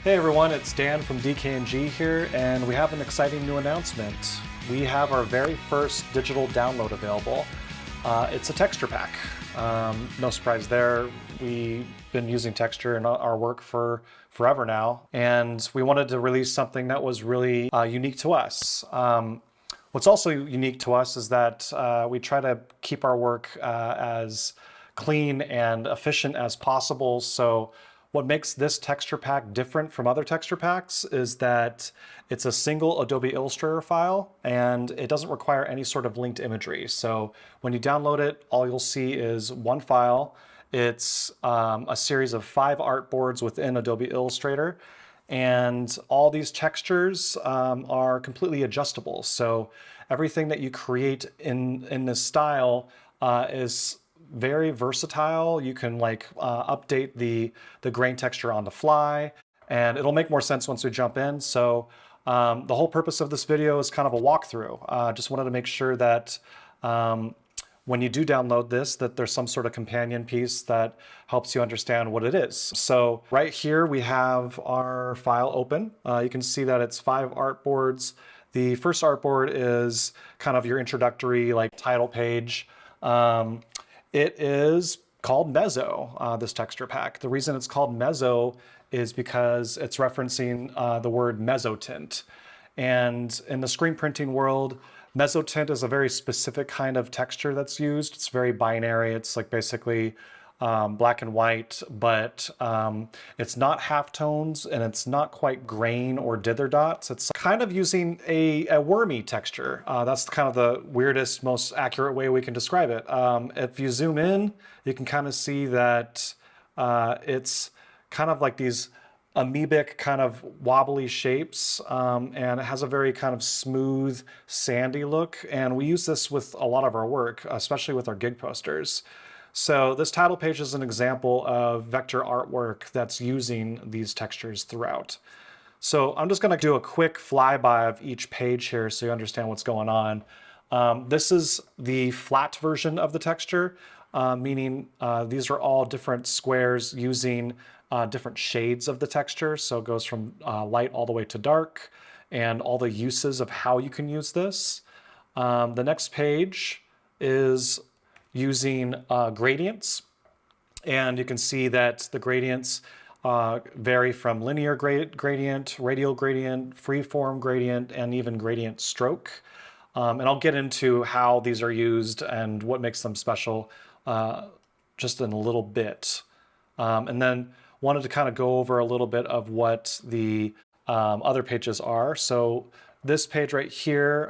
Hey everyone, it's Dan from DKNG here, and we have an exciting new announcement. We have our very first digital download available. It's a texture pack. No surprise there. We've been using texture in our work for forever now, and we wanted to release something that was really unique to us. What's also unique to us is that we try to keep our work as clean and efficient as possible. So what makes this texture pack different from other texture packs is that it's a single Adobe Illustrator file and it doesn't require any sort of linked imagery. So when you download it, all you'll see is one file. It's a series of 5 artboards within Adobe Illustrator, and all these textures are completely adjustable. So everything that you create in this style is very versatile. You can update the grain texture on the fly, and it'll make more sense once we jump in. So the whole purpose of this video is kind of a walkthrough. Just wanted to make sure that when you do download this, that there's some sort of companion piece that helps you understand what it is. So right here we have our file open. You can see that it's 5 artboards. The first artboard is kind of your introductory title page. It is called Mezzo, this texture pack. The reason it's called Mezzo is because it's referencing the word mezzotint. And in the screen printing world, mezzotint is a very specific kind of texture that's used. It's very binary. It's basically black and white, but it's not halftones and it's not quite grain or dither dots. It's kind of using a wormy texture. That's kind of the weirdest, most accurate way we can describe it. If you zoom in, you can kind of see that it's kind of like these amoebic kind of wobbly shapes, and it has a very kind of smooth, sandy look. And we use this with a lot of our work, especially with our gig posters. So this title page is an example of vector artwork that's using these textures throughout. So I'm just going to do a quick flyby of each page here so you understand what's going on. This is the flat version of the texture, meaning these are all different squares using different shades of the texture. So it goes from light all the way to dark, and all the uses of how you can use this. The next page is using gradients, and you can see that the gradients vary from linear gradient, radial gradient, freeform gradient, and even gradient stroke. And I'll get into how these are used and what makes them special just in a little bit. And then wanted to kind of go over a little bit of what the other pages are. So this page right here,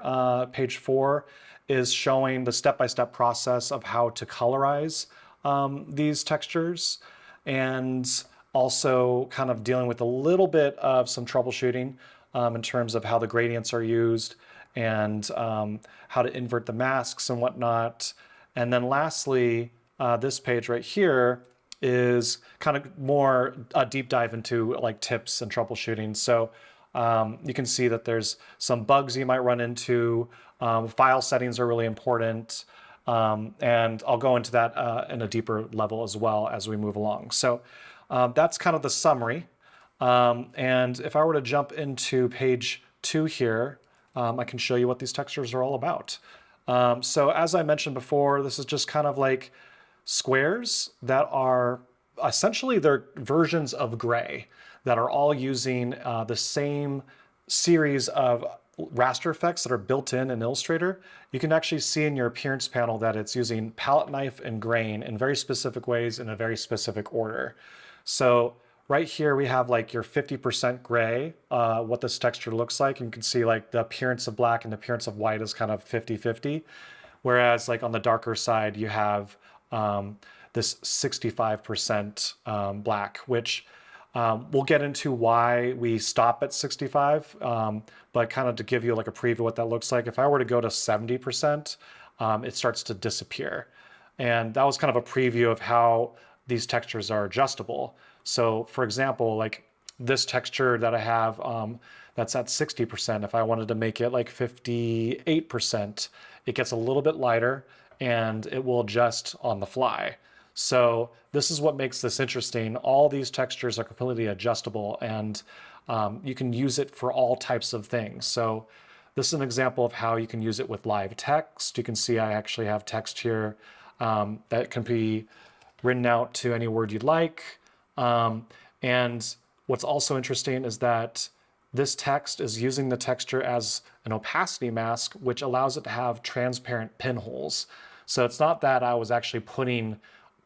page 4, is showing the step-by-step process of how to colorize these textures, and also kind of dealing with a little bit of some troubleshooting in terms of how the gradients are used and how to invert the masks and whatnot. And then lastly, this page right here is kind of more a deep dive into tips and troubleshooting. So you can see that there's some bugs you might run into. File settings are really important, and I'll go into that in a deeper level as well as we move along. So that's kind of the summary. And if I were to jump into page 2 here, I can show you what these textures are all about. So as I mentioned before, this is just kind of like squares that are essentially they're versions of gray that are all using the same series of raster effects that are built in Illustrator. You can actually see in your appearance panel that it's using palette knife and grain in very specific ways in a very specific order. So right here we have your 50% gray, what this texture looks like. And you can see the appearance of black and the appearance of white is kind of 50-50. Whereas on the darker side, you have this 65% black, which we'll get into why we stop at 65, but kind of to give you a preview of what that looks like. If I were to go to 70%, it starts to disappear. And that was kind of a preview of how these textures are adjustable. So for example, this texture that I have that's at 60%, if I wanted to make it 58%, it gets a little bit lighter and it will adjust on the fly. So this is what makes this interesting. All these textures are completely adjustable, and you can use it for all types of things. So this is an example of how you can use it with live text. You can see I actually have text here that can be written out to any word you'd like. And what's also interesting is that this text is using the texture as an opacity mask, which allows it to have transparent pinholes. So it's not that I was actually putting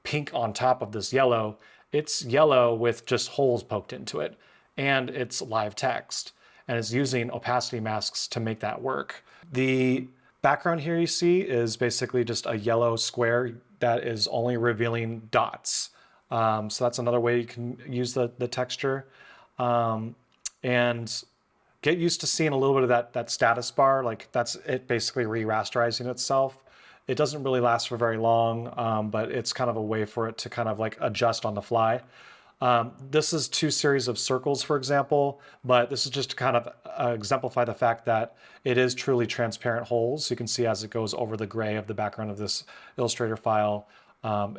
pink on top of this yellow. It's yellow with just holes poked into it. And it's live text. And it's using opacity masks to make that work. The background here you see is basically just a yellow square that is only revealing dots. So that's another way you can use the texture. And get used to seeing a little bit of that status bar, like that's it basically re-rasterizing itself. It doesn't really last for very long, but it's kind of a way for it to kind of like adjust on the fly. This is 2 series of circles, for example, but this is just to kind of exemplify the fact that it is truly transparent holes. You can see as it goes over the gray of the background of this Illustrator file,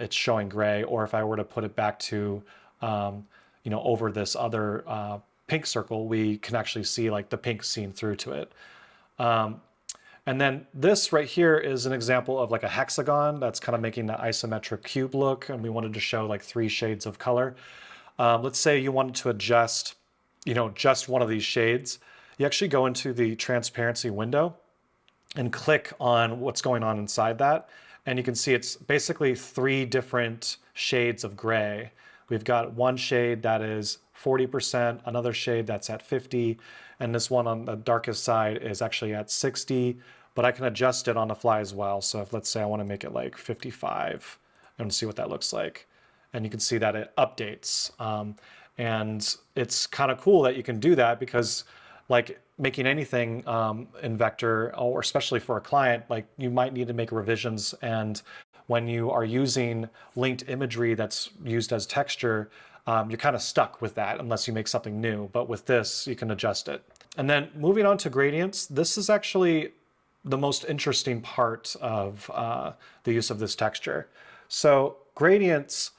it's showing gray. Or if I were to put it back to, over this other pink circle, we can actually see like the pink seen through to it. And then this right here is an example of like a hexagon that's kind of making the isometric cube look. And we wanted to show like 3 shades of color. Let's say you wanted to adjust, just one of these shades. You actually go into the transparency window and click on what's going on inside that. And you can see it's basically 3 different shades of gray. We've got one shade that is 40%, another shade that's at 50, and this one on the darkest side is actually at 60, but I can adjust it on the fly as well. So if, let's say I want to make it like 55, and see what that looks like. And you can see that it updates. And it's kind of cool that you can do that, because like making anything in vector, or especially for a client, like you might need to make revisions. And when you are using linked imagery that's used as texture, you're kind of stuck with that unless you make something new. But with this, you can adjust it. And then moving on to gradients, this is actually the most interesting part of the use of this texture. So gradients,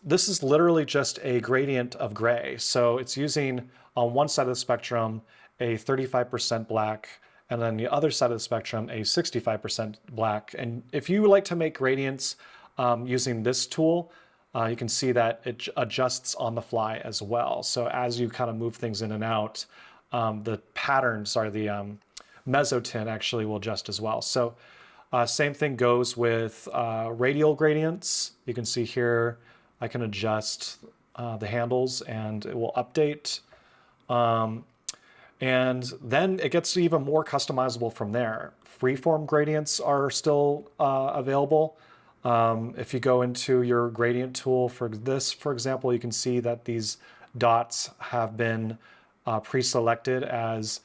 this is literally just a gradient of gray. So it's using on one side of the spectrum a 35% black, and then the other side of the spectrum a 65% black. And if you like to make gradients using this tool, you can see that it adjusts on the fly as well. So as you kind of move things in and out, the patterns, the Mezzo tint actually will adjust as well. So same thing goes with radial gradients. You can see here I can adjust the handles and it will update. And then it gets even more customizable from there. Freeform gradients are still available. If you go into your gradient tool for this, for example, you can see that these dots have been pre-selected as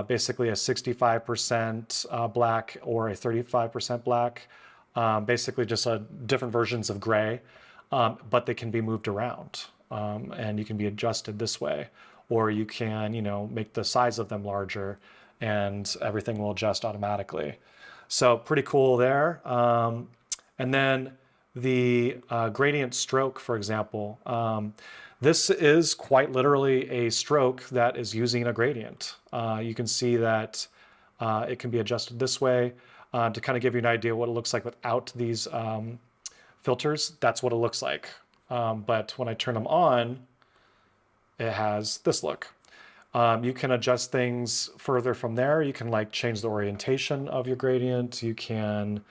basically a 65% black or a 35% black, basically just different versions of gray, but they can be moved around and you can be adjusted this way, or you can, make the size of them larger and everything will adjust automatically. So pretty cool there. And then the gradient stroke, for example, this is quite literally a stroke that is using a gradient. You can see that it can be adjusted this way to kind of give you an idea what it looks like without these filters. That's what it looks like. But when I turn them on, it has this look. You can adjust things further from there. You can like change the orientation of your gradient. You can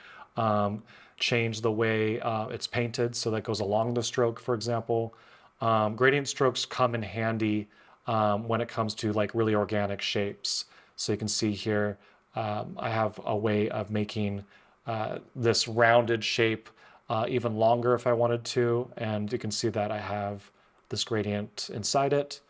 change the way it's painted so that goes along the stroke, for example. Gradient strokes come in handy when it comes to like really organic shapes. So you can see here, I have a way of making this rounded shape even longer if I wanted to. And you can see that I have this gradient inside it.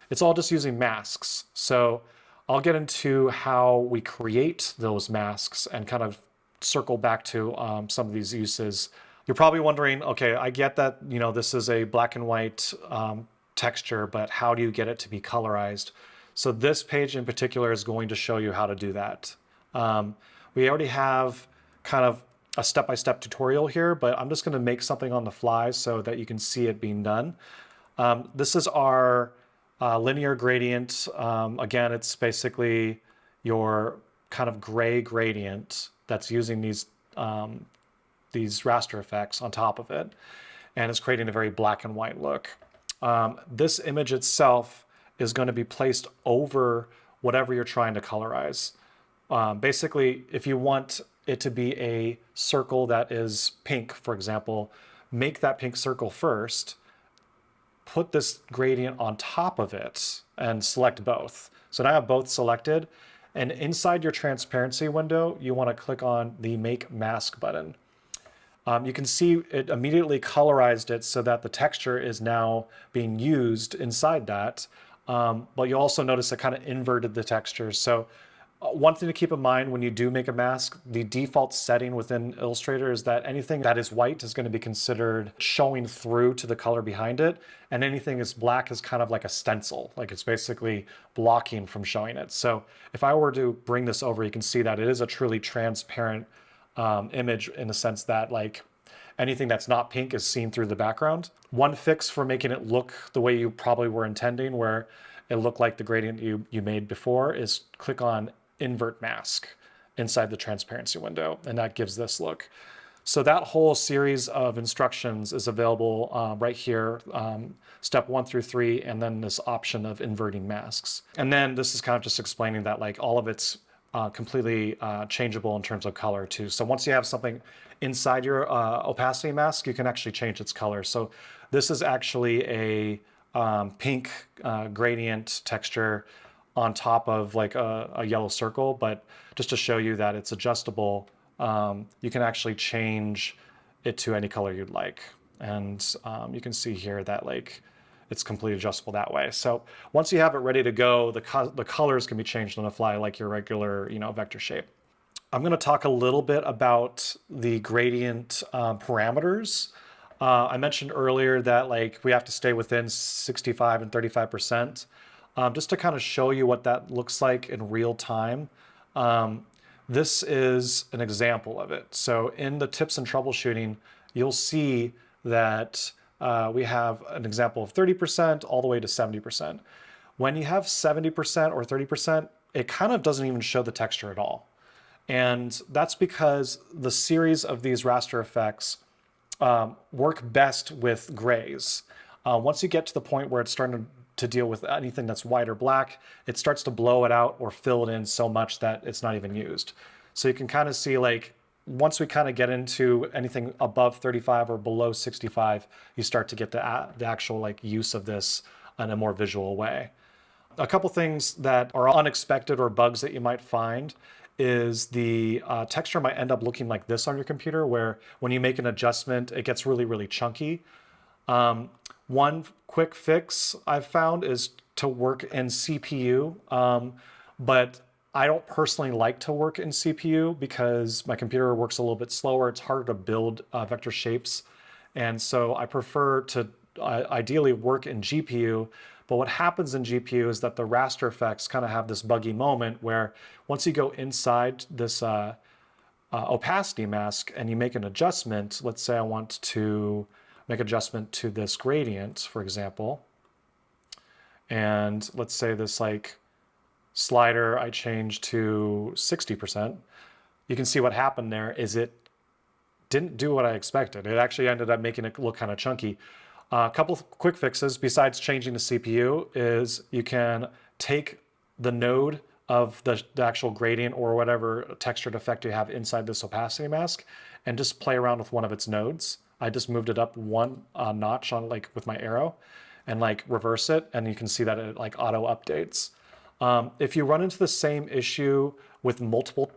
It's all just using masks. So I'll get into how we create those masks and kind of circle back to some of these uses. You're probably wondering, okay, I get that, this is a black and white texture, but how do you get it to be colorized? So this page in particular is going to show you how to do that. We already have kind of a step-by-step tutorial here, but I'm just going to make something on the fly so that you can see it being done. This is our linear gradient. Again, it's basically your kind of gray gradient that's using these raster effects on top of it, and it's creating a very black and white look. This image itself is going to be placed over whatever you're trying to colorize. Basically, if you want it to be a circle that is pink, for example, make that pink circle first, put this gradient on top of it, and select both. So now I have both selected, and inside your transparency window, you want to click on the Make Mask button. You can see it immediately colorized it so that the texture is now being used inside that, but you also notice it kind of inverted the texture. So one thing to keep in mind when you do make a mask, the default setting within Illustrator is that anything that is white is going to be considered showing through to the color behind it, and anything is black is kind of like a stencil, like it's basically blocking from showing it. So if I were to bring this over, you can see that it is a truly transparent image in the sense that like anything that's not pink is seen through the background. One fix for making it look the way you probably were intending, where it looked like the gradient you made before, is click on Invert Mask inside the transparency window, and that gives this look. So that whole series of instructions is available right here, step 1 through 3, and then this option of inverting masks. And then this is kind of just explaining that like all of it's completely changeable in terms of color too. So once you have something inside your opacity mask, you can actually change its color. So this is actually a pink gradient texture on top of like a yellow circle, but just to show you that it's adjustable, you can actually change it to any color you'd like. And you can see here that like it's completely adjustable that way. So once you have it ready to go, the colors can be changed on the fly like your regular, vector shape. I'm going to talk a little bit about the gradient parameters. I mentioned earlier that like we have to stay within 65 and 35%. Just to kind of show you what that looks like in real time. This is an example of it. So in the tips and troubleshooting, you'll see that we have an example of 30% all the way to 70%. When you have 70% or 30%, it kind of doesn't even show the texture at all. And that's because the series of these raster effects work best with grays. Once you get to the point where it's starting to deal with anything that's white or black, it starts to blow it out or fill it in so much that it's not even used. So you can kind of see like, once we kind of get into anything above 35 or below 65, you start to get the actual like use of this in a more visual way. A couple things that are unexpected or bugs that you might find is the texture might end up looking like this on your computer, where when you make an adjustment, it gets really, really chunky. One quick fix I've found is to work in CPU, but I don't personally like to work in CPU because my computer works a little bit slower. It's harder to build vector shapes. And so I prefer to ideally work in GPU. But what happens in GPU is that the raster effects kind of have this buggy moment where once you go inside this opacity mask and you make an adjustment, let's say I want to make adjustment to this gradient, for example, and let's say this like slider I change to 60%, you can see what happened there is it didn't do what I expected. It actually ended up making it look kind of chunky. A couple of quick fixes besides changing the CPU is you can take the node of the actual gradient or whatever textured effect you have inside this opacity mask and just play around with one of its nodes. I just moved it up one notch on like with my arrow and like reverse it, and you can see that it like auto updates. If you run into the same issue with multiple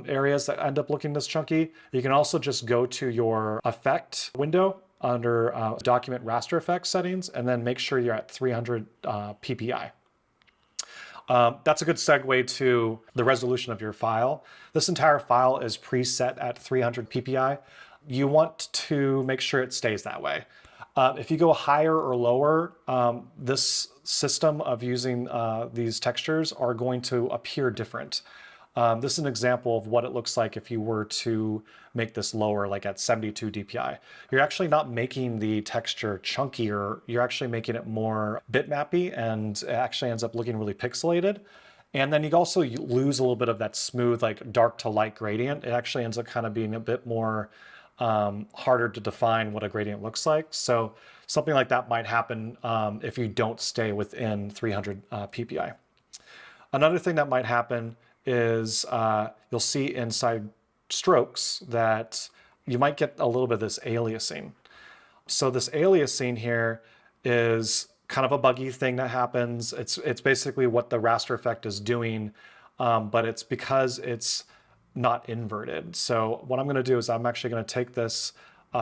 areas that end up looking this chunky, you can also just go to your effect window under document raster effects settings and then make sure you're at 300 ppi. That's a good segue to the resolution of your file. This entire file is preset at 300 ppi. You want to make sure it stays that way. If you go higher or lower, this system of using these textures are going to appear different. This is an example of what it looks like if you were to make this lower, like at 72 DPI. You're actually not making the texture chunkier, you're actually making it more bitmappy, and it actually ends up looking really pixelated. And then you also lose a little bit of that smooth, like dark to light gradient. It actually ends up kind of being a bit more harder to define what a gradient looks like. So something like that might happen if you don't stay within 300 ppi. Another thing that might happen is you'll see inside strokes that you might get a little bit of this aliasing. So this aliasing here is kind of a buggy thing that happens. It's basically what the raster effect is doing, but it's because it's not inverted. So what I'm going to do is I'm actually going to take this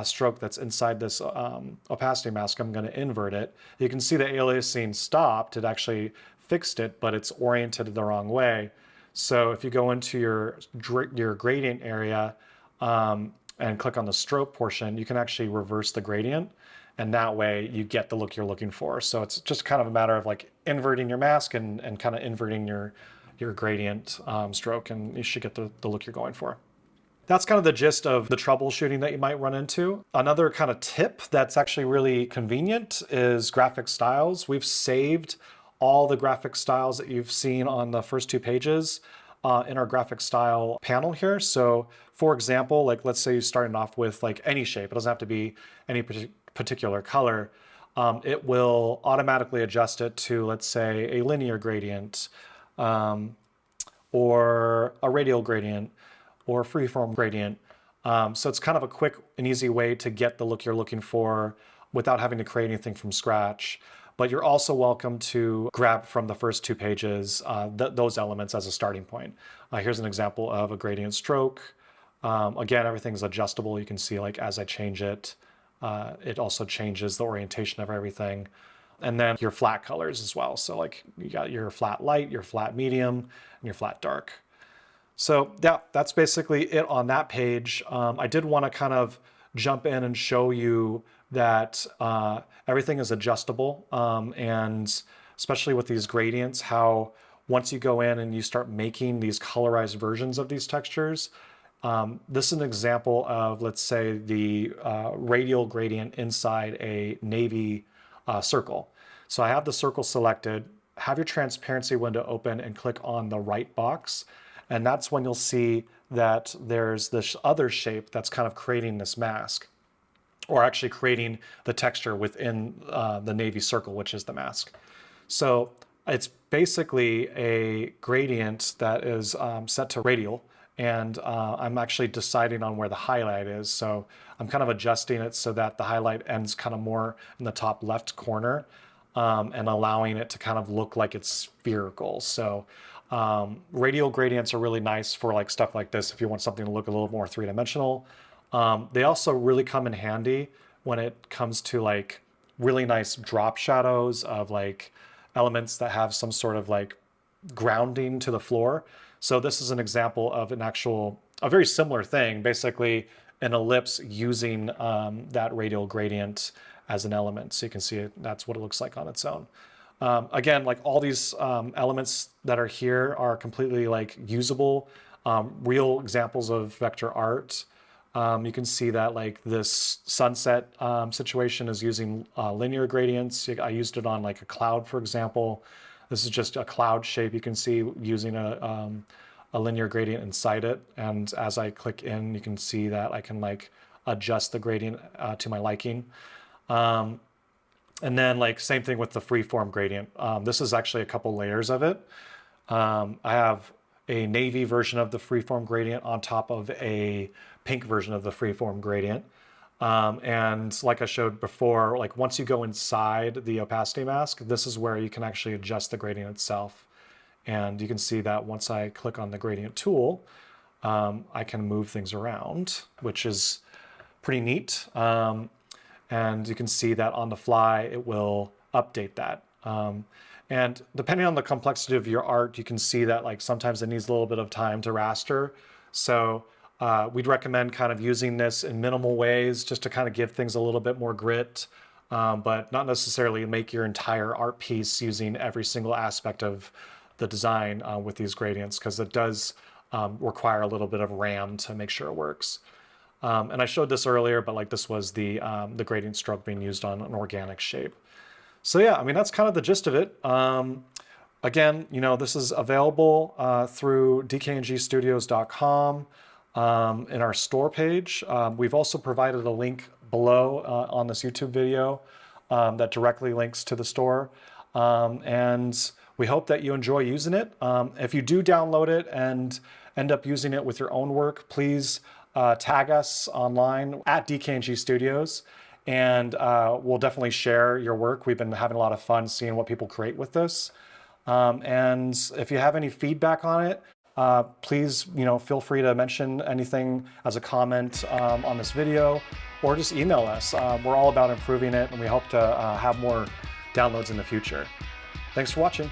stroke that's inside this opacity mask, I'm going to invert it. You can see the aliasing stopped, it actually fixed it, but it's oriented the wrong way. So if you go into your gradient area and click on the stroke portion, you can actually reverse the gradient, and that way you get the look you're looking for. So it's just kind of a matter of like inverting your mask and kind of inverting your gradient stroke, and you should get the look you're going for. That's kind of the gist of the troubleshooting that you might run into. Another kind of tip that's actually really convenient is graphic styles. We've saved all the graphic styles that you've seen on the first 2 pages in our graphic style panel here. So for example, like let's say you're starting off with like any shape, it doesn't have to be any particular color. It will automatically adjust it to, let's say, a linear gradient or a radial gradient or freeform gradient. So it's kind of a quick and easy way to get the look you're looking for without having to create anything from scratch. But you're also welcome to grab from the first 2 pages those elements as a starting point. Here's an example of a gradient stroke. Again, everything's adjustable. You can see like as I change it, it also changes the orientation of everything. And then your flat colors as well. So like you got your flat light, your flat medium, and your flat dark. So yeah, that's basically it on that page. I did want to kind of jump in and show you that everything is adjustable, and especially with these gradients, how once you go in and you start making these colorized versions of these textures, this is an example of, let's say, the radial gradient inside a navy circle. So I have the circle selected, have your transparency window open and click on the right box. And that's when you'll see that there's this other shape that's kind of creating this mask, or actually creating the texture within the navy circle, which is the mask. So it's basically a gradient that is set to radial, and I'm actually deciding on where the highlight is. So I'm kind of adjusting it so that the highlight ends kind of more in the top left corner, and allowing it to kind of look like it's spherical. So radial gradients are really nice for like stuff like this if you want something to look a little more 3-dimensional. They also really come in handy when it comes to like really nice drop shadows of like elements that have some sort of like grounding to the floor. So this is an example of a very similar thing, basically an ellipse using that radial gradient as an element. So you can see it, that's what it looks like on its own. Again, like all these elements that are here are completely like usable, real examples of vector art. You can see that like this sunset situation is using linear gradients. I used it on like a cloud, for example. This is just a cloud shape you can see using a linear gradient inside it. And as I click in, you can see that I can like adjust the gradient to my liking. And then like same thing with the freeform gradient. This is actually a couple layers of it. I have a navy version of the freeform gradient on top of a pink version of the freeform gradient. And like I showed before, like once you go inside the opacity mask, this is where you can actually adjust the gradient itself. And you can see that once I click on the gradient tool, I can move things around, which is pretty neat. And you can see that on the fly, it will update that. And depending on the complexity of your art, you can see that like sometimes it needs a little bit of time to raster. So we'd recommend kind of using this in minimal ways just to kind of give things a little bit more grit, but not necessarily make your entire art piece using every single aspect of the design with these gradients, because it does require a little bit of RAM to make sure it works. And I showed this earlier, but like this was the gradient stroke being used on an organic shape. So yeah, I mean, that's kind of the gist of it. Again, you know, this is available through DKNGstudios.com in our store page. We've also provided a link below on this YouTube video that directly links to the store. And we hope that you enjoy using it. If you do download it and end up using it with your own work, please tag us online at DKNG Studios, and we'll definitely share your work. We've been having a lot of fun seeing what people create with this. And if you have any feedback on it, please, you know, feel free to mention anything as a comment on this video, or just email us. We're all about improving it, and we hope to have more downloads in the future. Thanks for watching.